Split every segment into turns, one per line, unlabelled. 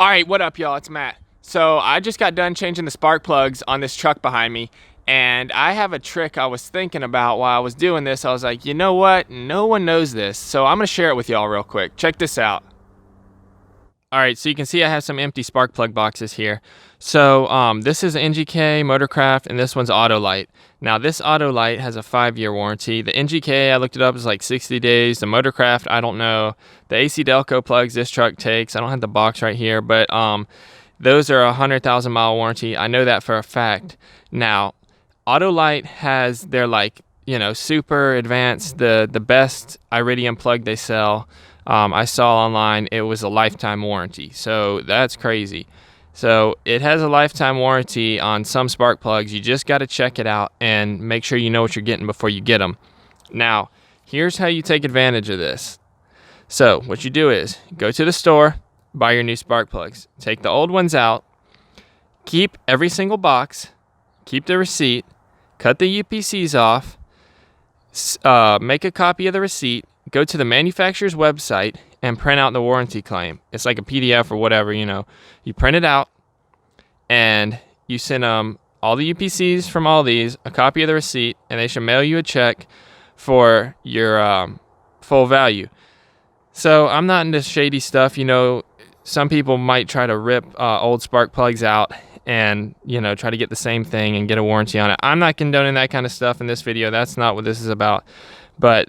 All right, what up, y'all? It's Matt. So I just got done changing the spark plugs on this truck behind me, and I have a trick I was thinking about while I was doing this. I was like, you know what? No one knows this, so I'm gonna share it with y'all real quick. Check this out. All right, so you can see I have some empty spark plug boxes here. So this is NGK, Motorcraft, and this one's Autolite. Now this Autolite has a 5-year warranty. The NGK, I looked it up, is like 60 days. The Motorcraft, I don't know. The AC Delco plugs this truck takes, I don't have the box right here, but those are a 100,000 mile warranty. I know that for a fact. Now, Autolite has their super advanced, the best Iridium plug they sell. I saw online it was a lifetime warranty, so that's crazy. So it has a lifetime warranty on some spark plugs. You just got to check it out and make sure you know what you're getting before you get them. Now, here's how you take advantage of this. So what you do is go to the store, buy your new spark plugs, take the old ones out, keep every single box, keep the receipt, cut the UPCs off, make a copy of the receipt, go to the manufacturer's website and print out the warranty claim. It's like a PDF or whatever, you print it out and you send them all the UPCs from all these, a copy of the receipt, and they should mail you a check for your full value. So I'm not into shady stuff. Some people might try to rip old spark plugs out and try to get the same thing and get a warranty on it. I'm not condoning that kind of stuff in this video. That's not what this is about. But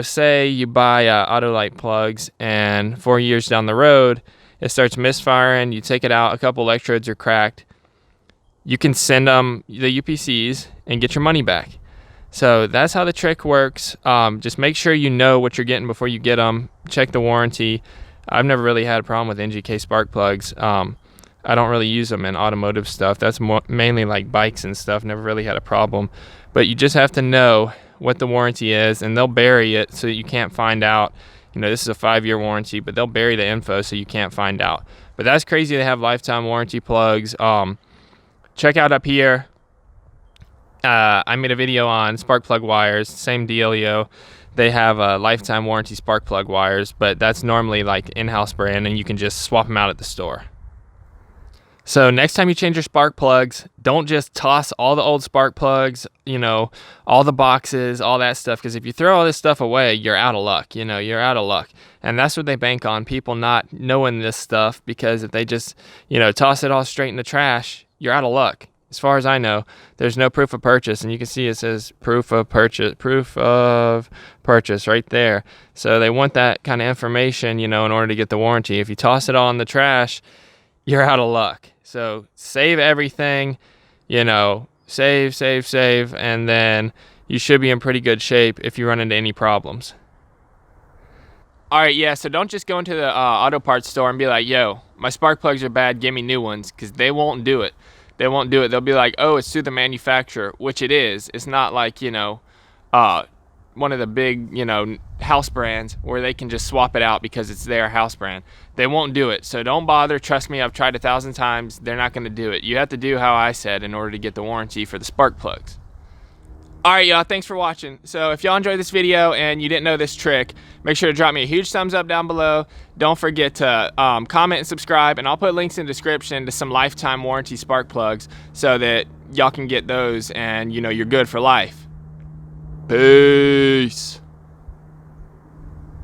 say you buy Autolite plugs and 4 years down the road, it starts misfiring, you take it out, a couple electrodes are cracked, you can send them the UPCs and get your money back. So that's how the trick works. Just make sure you know what you're getting before you get them. Check the warranty. I've never really had a problem with NGK spark plugs. I don't really use them in automotive stuff. That's mainly like bikes and stuff. Never really had a problem. But you just have to know what the warranty is, and they'll bury it so that you can't find out. This is a 5-year warranty, but they'll bury the info so you can't find out. But that's crazy. They have lifetime warranty plugs. Check out up here. I made a video on spark plug wires. Same dealio. They have a lifetime warranty spark plug wires, but that's normally like in-house brand, and you can just swap them out at the store. So next time you change your spark plugs, don't just toss all the old spark plugs, all the boxes, all that stuff. Because if you throw all this stuff away, you're out of luck. You're out of luck. And that's what they bank on, people not knowing this stuff. Because if they just, toss it all straight in the trash, you're out of luck. As far as I know, there's no proof of purchase. And you can see it says proof of purchase right there. So they want that kind of information, in order to get the warranty. If you toss it all in the trash, you're out of luck. So save everything, save, and then you should be in pretty good shape if you run into any problems. All right, yeah, so don't just go into the auto parts store and be like, yo, my spark plugs are bad, give me new ones, because they won't do it. They won't do it. They'll be like, oh, it's through the manufacturer, which it is. It's not like, one of the big, house brands where they can just swap it out because it's their house brand. They won't do it. So don't bother. Trust me, I've tried 1,000 times. They're not going to do it. You have to do how I said in order to get the warranty for the spark plugs. All right, y'all, thanks for watching. So if y'all enjoyed this video and you didn't know this trick, make sure to drop me a huge thumbs up down below. Don't forget to comment and subscribe, and I'll put links in the description to some lifetime warranty spark plugs so that y'all can get those and you're good for life. Peace.